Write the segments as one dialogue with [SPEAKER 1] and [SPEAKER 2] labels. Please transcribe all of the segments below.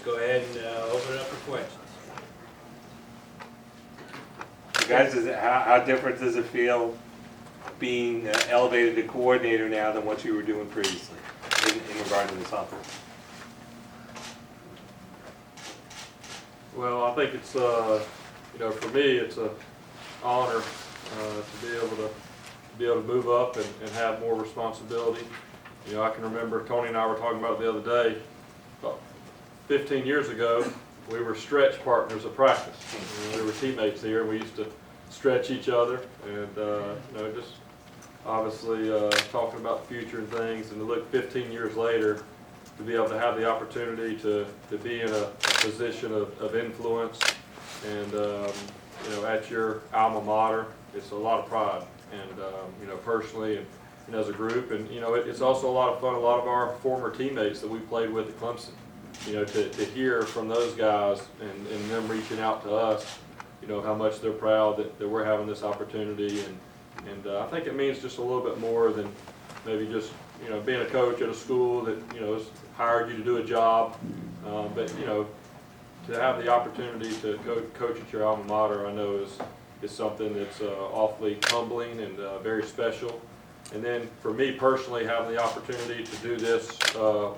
[SPEAKER 1] go ahead and open it up for questions.
[SPEAKER 2] You guys, how different does it feel being elevated to coordinator now than what you were doing previously in regard to this offense?
[SPEAKER 3] Well, I think it's, you know, for me, it's an honor to be able to move up and have more responsibility. You know, I can remember Tony and I were talking about it the other day. About 15 years ago, we were stretch partners at practice. You know, we were teammates here, and we used to stretch each other, and you know, just obviously talking about the future and things. And to look 15 years later, to be able to have the opportunity to be in a position of influence and you know, at your alma mater, it's a lot of pride, and you know, personally and as a group. And you know, it's also a lot of fun. A lot of our former teammates that we played with at Clemson, you know, to hear from those guys and them reaching out to us, you know, how much they're proud that we're having this opportunity. And I think it means just a little bit more than maybe just, you know, being a coach at a school that, you know, has hired you to do a job. But, you know, to have the opportunity to coach at your alma mater, I know is something that's awfully humbling and very special. And then for me personally, having the opportunity to do this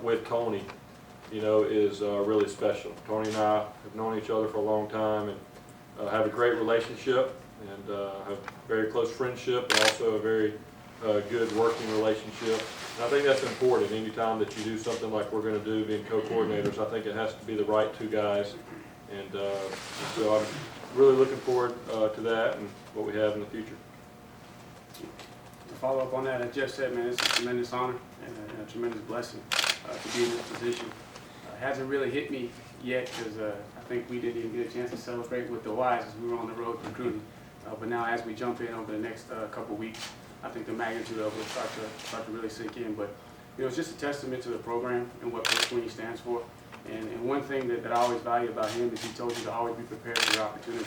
[SPEAKER 3] with Tony, you know, is really special. Tony and I have known each other for a long time and have a great relationship and have a very close friendship and also a very good working relationship. And I think that's important anytime that you do something like we're going to do, being co-coordinators. I think it has to be the right two guys. And so I'm really looking forward to that and what we have in the future.
[SPEAKER 4] To follow up on that, as Jeff said, man, it's a tremendous honor and a tremendous blessing to be in this position. It hasn't really hit me yet because I think we didn't even get a chance to celebrate with the Wise as we were on the road recruiting. But now as we jump in over the next couple weeks, I think the magnitude of it will start to really sink in. But you know, it's just a testament to the program and what Coach Sweeney stands for. And one thing that I always value about him is he told you to always be prepared for your opportunity.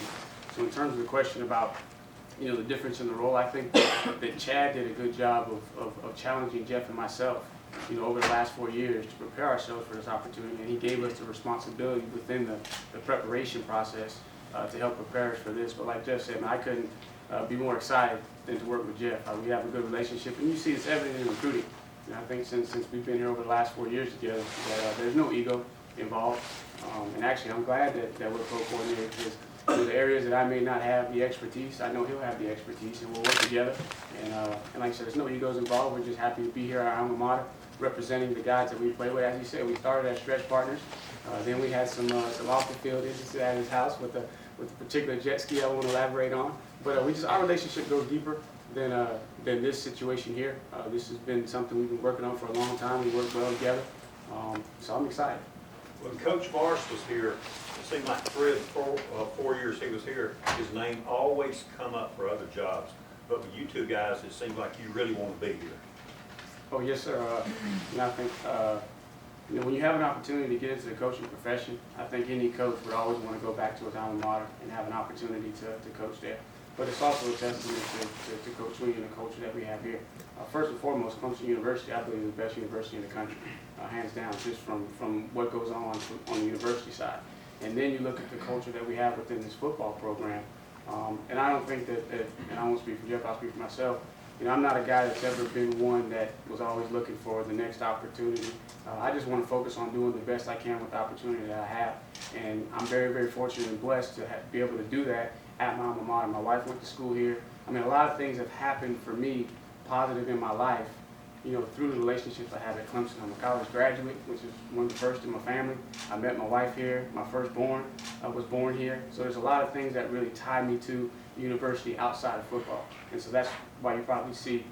[SPEAKER 4] So in terms of the question about, you know, the difference in the role, I think that Chad did a good job of challenging Jeff and myself, you know, over the last 4 years to prepare ourselves for this opportunity. And he gave us the responsibility within the preparation process to help prepare us for this. But like Jeff said, man, I couldn't be more excited than to work with Jeff. We have a good relationship, and you see it's evident in recruiting. And I think since we've been here over the last 4 years together, that there's no ego involved. And actually, I'm glad that we're co-coordinators because in the areas that I may not have the expertise, I know he'll have the expertise, and we'll work together. And like I said, there's no egos involved. We're just happy to be here at our alma mater, representing the guys that we play with. As you said, we started as stretch partners. Then we had some off-the-field instances at his house with a particular jet ski I won't elaborate on. But our relationship goes deeper than this situation here. This has been something we've been working on for a long time. We work well together. So I'm excited.
[SPEAKER 5] When Coach Morris was here, it seemed like 3 or 4 years he was here, his name always come up for other jobs. But with you two guys, it seems like you really want to be here.
[SPEAKER 4] Oh, yes, sir. And I think, you know, when you have an opportunity to get into the coaching profession, I think any coach would always want to go back to his alma mater and have an opportunity to coach there. But it's also a testament to Coach Sweeney and the culture that we have here. First and foremost, Clemson University, I believe, is the best university in the country, hands down, just from what goes on the university side. And then you look at the culture that we have within this football program. And I don't think that, and I won't speak for Jeff, I'll speak for myself, you know, I'm not a guy that's ever been one that was always looking for the next opportunity. I just want to focus on doing the best I can with the opportunity that I have. And I'm very, very fortunate and blessed to be able to do that at my alma mater. My wife went to school here. I mean, a lot of things have happened for me positive in my life, you know, through the relationships I have at Clemson. I'm a college graduate, which is one of the first in my family. I met my wife here. My firstborn was born here. So there's a lot of things that really tie me to the university outside of football. And so that's why you probably see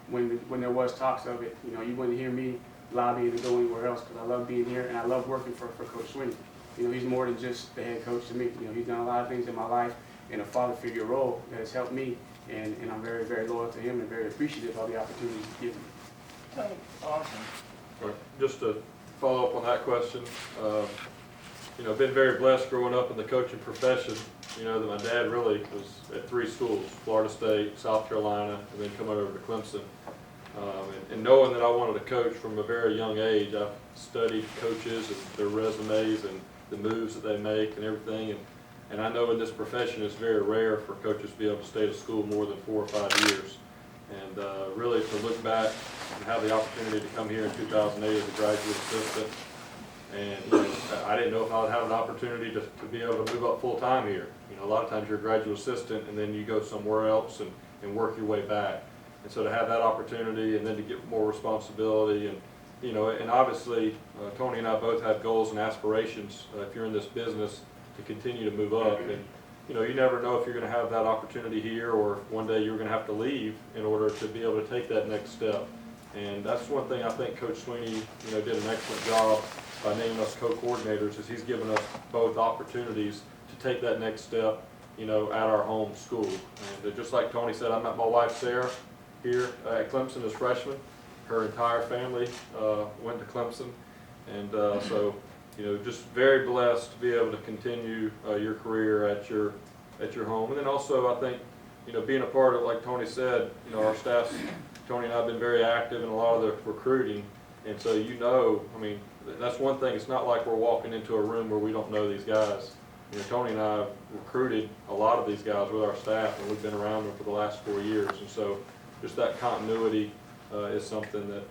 [SPEAKER 4] when there was talks of it, you know, you wouldn't hear me lobbying to go anywhere else because I love being here and I love working for Coach Sweeney. You know, he's more than just the head coach to me. You know, he's done a lot of things in my life in a father figure role that has helped me, and I'm very, very loyal to him and very appreciative of the opportunities he's given me.
[SPEAKER 6] Tony, awesome.
[SPEAKER 3] Right. Just to follow up on that question, you know, been very blessed growing up in the coaching profession. You know, that my dad really was at 3 schools, Florida State, South Carolina, and then coming over to Clemson. And knowing that I wanted to coach from a very young age, I've studied coaches and their resumes and the moves that they make and everything. And I know in this profession it's very rare for coaches to be able to stay at school more than 4 or 5 years. And really to look back and have the opportunity to come here in 2008 as a graduate assistant. And I didn't know if I would have an opportunity to be able to move up full time here. A lot of times you're a graduate assistant and then you go somewhere else and work your way back. And so to have that opportunity and then to get more responsibility and obviously Tony and I both have goals and aspirations if you're in this business to continue to move up. And you never know if you're going to have that opportunity here or if one day you're going to have to leave in order to be able to take that next step. And that's one thing I think Coach Sweeney did an excellent job by naming us co-coordinators, is he's given us both opportunities to take that next step at our home school. And just like Tony said, I met my wife Sarah here at Clemson as freshman. Her entire family went to Clemson, and so just very blessed to be able to continue your career at your home. And then also I think being a part of, like Tony said, our staff, Tony and I have been very active in a lot of the recruiting, and so I mean that's one thing. It's not like we're walking into a room where we don't know these guys. Tony and I have recruited a lot of these guys with our staff, and we've been around them for the last 4 years, and so just that continuity is something that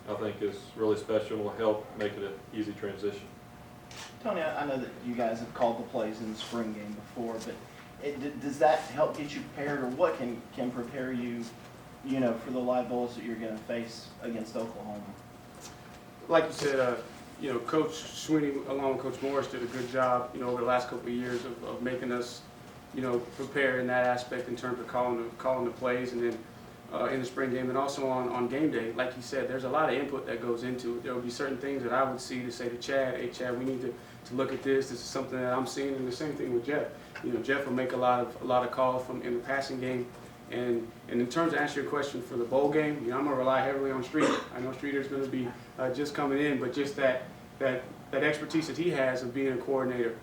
[SPEAKER 3] I think is really special and will help make it an easy transition.
[SPEAKER 6] Tony, I know that you guys have called the plays in the spring game before, but does that help get you prepared, or what can prepare you, for the live balls that you're going to face against Oklahoma?
[SPEAKER 4] Like you said, Coach Sweeney along with Coach Morris did a good job, over the last couple of years of making us, prepare in that aspect in terms of calling the plays, and then in the spring game, and also on game day. Like you said, there's a lot of input that goes into it. There will be certain things that I would see to say to Chad, hey Chad, we need to look at this. This is something that I'm seeing, and the same thing with Jeff. Jeff will make a lot of calls in the passing game. And in terms of answering your question for the bowl game, I'm gonna rely heavily on Streeter. I know Streeter's gonna be just coming in, but just that expertise that he has of being a coordinator,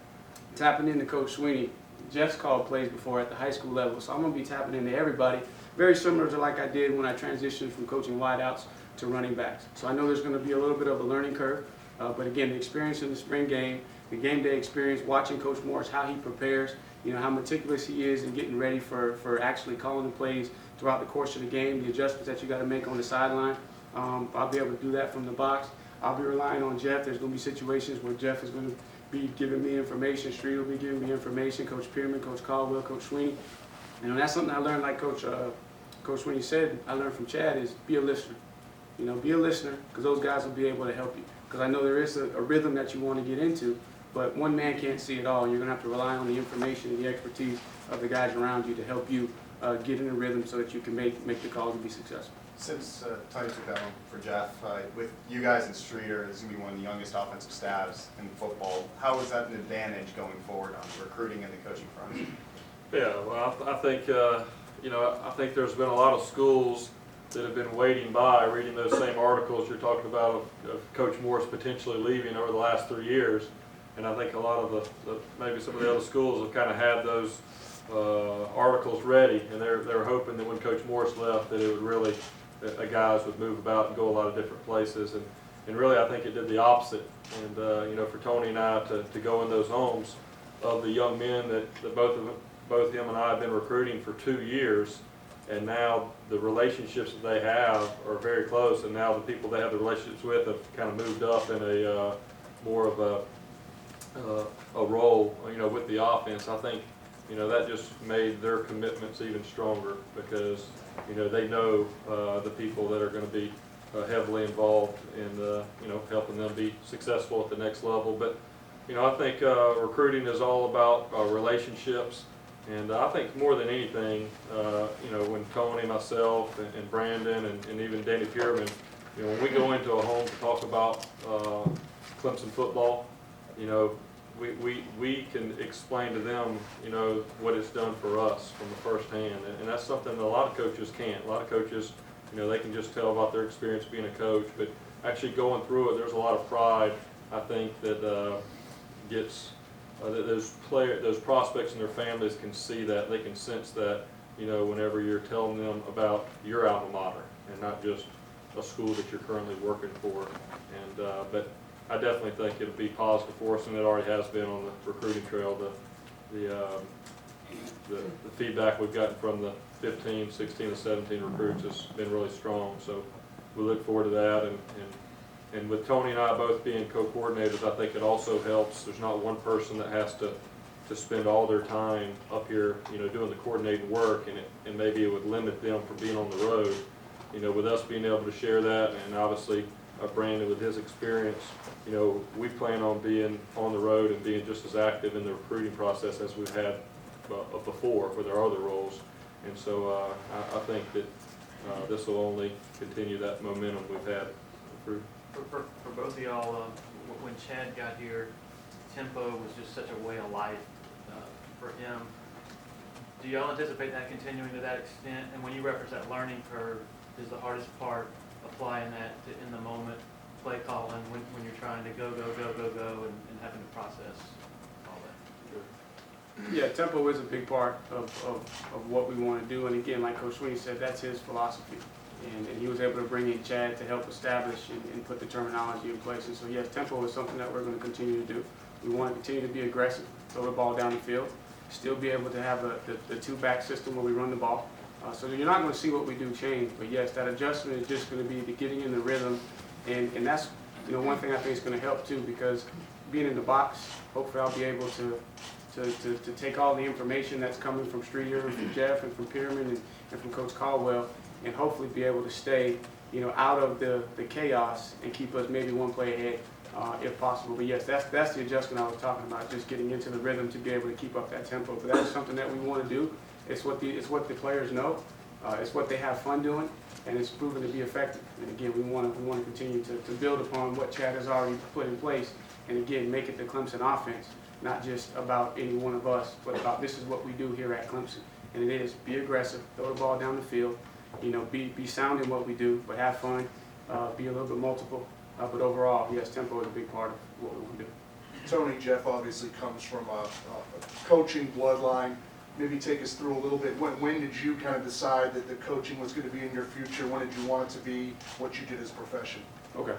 [SPEAKER 4] tapping into Coach Sweeney. Jeff's called plays before at the high school level, so I'm gonna be tapping into everybody. Very similar to like I did when I transitioned from coaching wideouts to running backs. So I know there's going to be a little bit of a learning curve, but again, the experience in the spring game, the game day experience, watching Coach Morris, how he prepares, how meticulous he is in getting ready for actually calling the plays throughout the course of the game, the adjustments that you got to make on the sideline. I'll be able to do that from the box. I'll be relying on Jeff. There's going to be situations where Jeff is going to be giving me information, Street will be giving me information, Coach Pierman, Coach Caldwell, Coach Sweeney. That's something I learned, like Coach Sweeney said, I learned from Chad, is be a listener. Be a listener, because those guys will be able to help you. Because I know there is a rhythm that you want to get into, but one man can't see it all. You're going to have to rely on the information and the expertise of the guys around you to help you get in a rhythm so that you can make the calls and be successful.
[SPEAKER 7] Since Tony took that one for Jeff, with you guys and Streeter, this is going to be one of the youngest offensive staffs in football. How is that an advantage going forward on recruiting and the coaching front?
[SPEAKER 3] Yeah, well, I think I think there's been a lot of schools that have been waiting by, reading those same articles you're talking about of Coach Morris potentially leaving over the last 3 years, and I think a lot of maybe some of the other schools have kind of had those articles ready, and they're hoping that when Coach Morris left, that it would really guys would move about and go a lot of different places, and really I think it did the opposite. And for Tony and I to go in those homes of the young men that both him and I have been recruiting for 2 years, and now the relationships that they have are very close, and now the people they have the relationships with have kind of moved up in a more of a role, with the offense. I think, that just made their commitments even stronger, because, they know the people that are going to be heavily involved in, helping them be successful at the next level. But, I think recruiting is all about relationships. And I think more than anything, when Tony, myself, and Brandon, and even Danny Pierman, when we go into a home to talk about Clemson football, we can explain to them, what it's done for us from the first hand. And that's something that a lot of coaches can't. A lot of coaches, they can just tell about their experience being a coach, but actually going through it, there's a lot of pride, I think, that gets those prospects and their families can see that, they can sense that, whenever you're telling them about your alma mater. and not just a school that you're currently working for. And, but I definitely think it'll be positive for us, and it already has been on the recruiting trail. The feedback we've gotten from the 15, 16, and 17 recruits has been really strong. So we look forward to that. And with Tony and I both being co-coordinators, I think it also helps. There's not one person that has to spend all their time up here, doing the coordinating work, and maybe it would limit them from being on the road. With us being able to share that, and obviously Brandon with his experience, we plan on being on the road and being just as active in the recruiting process as we've had before with our other roles. And so I think that this will only continue that momentum we've had.
[SPEAKER 1] For both of y'all, when Chad got here, tempo was just such a way of life for him. Do y'all anticipate that continuing to that extent? And when you reference that learning curve, is the hardest part applying that to in the moment play calling when you're trying to go and having to process all that?
[SPEAKER 4] Yeah, tempo is a big part of what we want to do. And again, like Coach Sweeney said, that's his philosophy. And he was able to bring in Chad to help establish and put the terminology in place. And so, yes, tempo is something that we're going to continue to do. We want to continue to be aggressive, throw the ball down the field, still be able to have the two-back system where we run the ball. So you're not going to see what we do change. But, yes, that adjustment is just going to be the getting in the rhythm. And that's, one thing I think is going to help, too, because being in the box, hopefully I'll be able to take all the information that's coming from Streeter and from Jeff and from Pearman and from Coach Caldwell, and hopefully be able to stay, out of the chaos and keep us maybe one play ahead, if possible. But yes, that's the adjustment I was talking about, just getting into the rhythm to be able to keep up that tempo. But that is something that we want to do. It's what the players know. It's what they have fun doing, and it's proven to be effective. And again, we want to continue to build upon what Chad has already put in place, and again, make it the Clemson offense, not just about any one of us, but about this is what we do here at Clemson. And it is be aggressive, throw the ball down the field, be sound in what we do, but have fun, be a little bit multiple. But overall, yes, tempo is a big part of what we want to do.
[SPEAKER 8] Tony, Jeff obviously comes from a coaching bloodline. Maybe take us through a little bit. When did you kind of decide that the coaching was going to be in your future? When did you want it to be what you did as a profession?
[SPEAKER 4] Okay.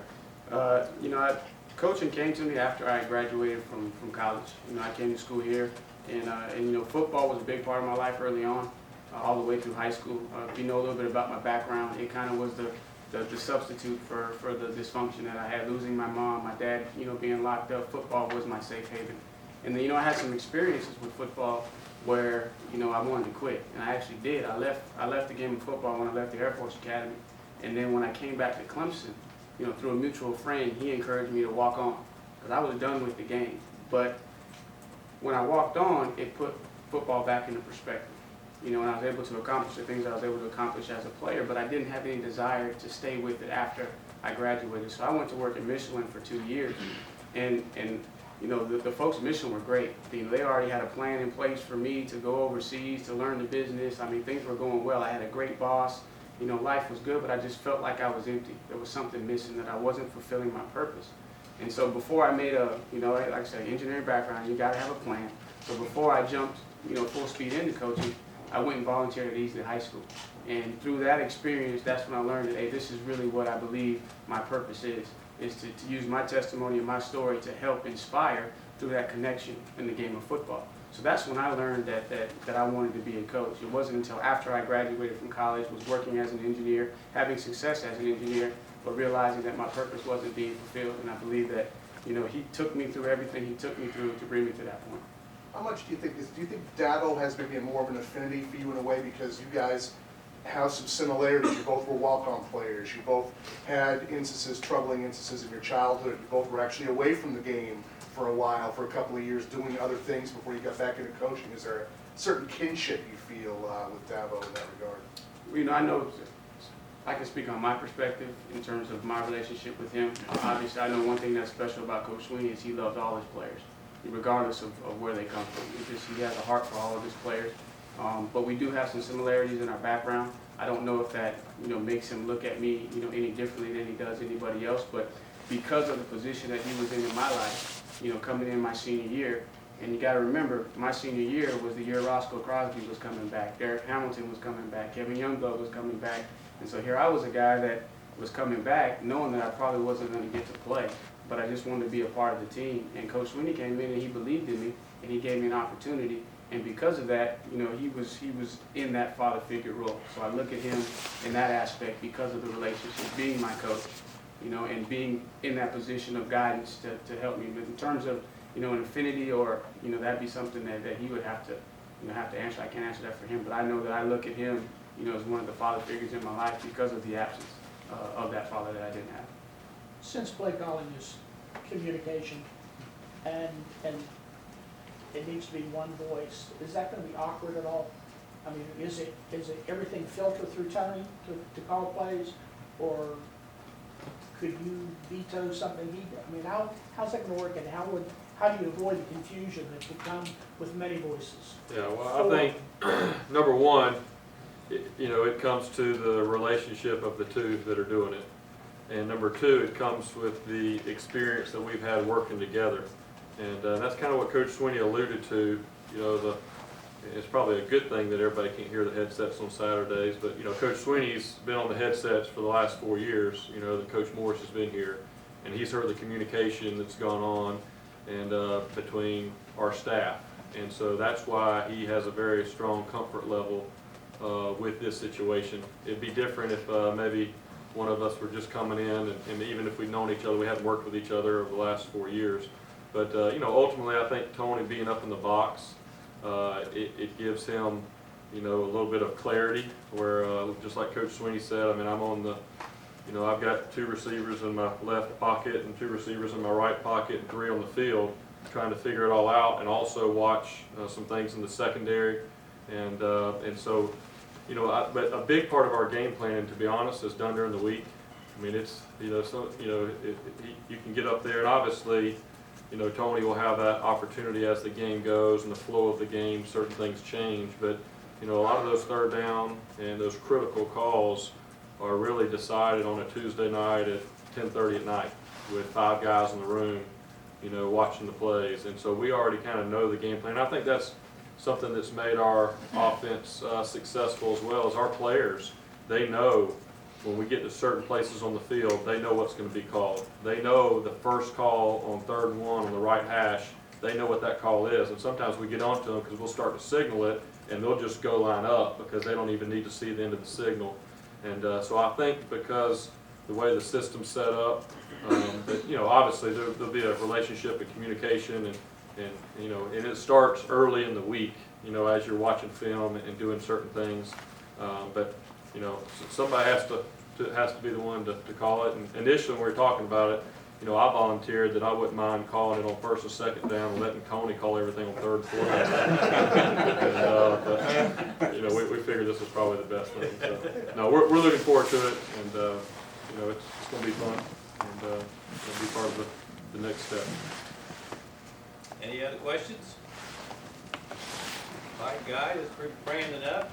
[SPEAKER 4] Coaching came to me after I graduated from college. I came to school here, and football was a big part of my life early on, all the way through high school. If you know a little bit about my background, it kind of was the substitute for the dysfunction that I had, losing my mom, my dad, being locked up. Football was my safe haven. And then, I had some experiences with football where, I wanted to quit. And I actually did. I left the game of football when I left the Air Force Academy. And then when I came back to Clemson, through a mutual friend, he encouraged me to walk on because I was done with the game. But when I walked on, it put football back into perspective. And I was able to accomplish the things I was able to accomplish as a player, but I didn't have any desire to stay with it after I graduated. So I went to work at Michelin for 2 years. And the folks at Michelin were great. They already had a plan in place for me to go overseas, to learn the business. I mean, things were going well. I had a great boss. Life was good, but I just felt like I was empty. There was something missing, that I wasn't fulfilling my purpose. And so before I made like I said, engineering background, you got to have a plan. So before I jumped, full speed into coaching, I went and volunteered at Easley High School. And through that experience, that's when I learned that, hey, this is really what I believe my purpose is to use my testimony and my story to help inspire through that connection in the game of football. So that's when I learned that I wanted to be a coach. It wasn't until after I graduated from college, was working as an engineer, having success as an engineer, but realizing that my purpose wasn't being fulfilled. And I believe that, he took me through everything he took me through to bring me to that point.
[SPEAKER 8] How much do you think Dabo has maybe more of an affinity for you in a way because you guys have some similarities? You both were walk-on players. You both had troubling instances in your childhood. You both were actually away from the game for a while, for a couple of years, doing other things before you got back into coaching. Is there a certain kinship you feel with Dabo in that regard?
[SPEAKER 4] I know I can speak on my perspective in terms of my relationship with him. Obviously, I know one thing that's special about Coach Sweeney is he loves all his players, regardless of where they come from. He has a heart for all of his players. But we do have some similarities in our background. I don't know if that makes him look at me any differently than he does anybody else. But because of the position that he was in my life, coming in my senior year, and you got to remember, my senior year was the year Roscoe Crosby was coming back, Derek Hamilton was coming back, Kevin Youngblood was coming back, And so here I was a guy that was coming back knowing that I probably wasn't going to get to play, but I just wanted to be a part of the team. And Coach Sweeney came in and he believed in me and he gave me an opportunity. And because of that, you know, he was in that father figure role. So I look at him in that aspect because of the relationship, being my coach, you know, and being in that position of guidance to help me. But in terms of, you know, an affinity or, you know, that'd be something that he would have to, you know, have to answer. I can't answer that for him, but I know that I look at him, you know, as one of the father figures in my life because of the absence of that father that I didn't have.
[SPEAKER 9] Since play calling is communication and it needs to be one voice, is that going to be awkward at all? I mean, is it everything filtered through Tony to call plays, or could you veto something he did? I mean, how's that going to work, and how do you avoid the confusion that could come with many voices?
[SPEAKER 3] Yeah, well, I think, number one, you know, it comes to the relationship of the two that are doing it. And number two, it comes with the experience that we've had working together. And that's kind of what Coach Sweeney alluded to. You know, it's probably a good thing that everybody can't hear the headsets on Saturdays, but, you know, Coach Sweeney's been on the headsets for the last 4 years. You know, that Coach Morris has been here, and he's heard the communication that's gone on and between our staff. And so that's why he has a very strong comfort level with this situation. It'd be different if maybe one of us were just coming in, and even if we'd known each other, we hadn't worked with each other over the last 4 years. But, you know, ultimately, I think Tony being up in the box, it gives him, you know, a little bit of clarity where, just like Coach Sweeney said, I mean, I'm on the, you know, I've got 2 receivers in my left pocket and 2 receivers in my right pocket and 3 on the field, trying to figure it all out and also watch some things in the secondary. And so, you know, but a big part of our game planning, to be honest, is done during the week. I mean, it's, you know, so, you know, you can get up there, and obviously, you know, Tony will have that opportunity as the game goes and the flow of the game, certain things change. But, you know, a lot of those third down and those critical calls are really decided on a Tuesday night at 10:30 at night with 5 guys in the room, you know, watching the plays. And so we already kind of know the game plan. I think that's something that's made our offense successful as well as our players. They know when we get to certain places on the field, they know what's going to be called. They know the first call on 3rd and 1 on the right hash, they know what that call is. And sometimes we get onto them because we'll start to signal it, and they'll just go line up because they don't even need to see the end of the signal. And so I think because the way the system's set up, that, you know, obviously there'll be a relationship and communication, and you know, and it starts early in the week, you know, as you're watching film and doing certain things. But you know, somebody has to be the one to call it. And initially, when we were talking about it, you know, I volunteered that I wouldn't mind calling it on 1st or 2nd down and letting Coney call everything on 3rd and 4th. But you know, we figured this was probably the best thing. So, no, we're looking forward to it, and you know, it's going to be fun, and it'll be part of the next step.
[SPEAKER 10] Any other questions? All right, guys, it's pretty brand enough.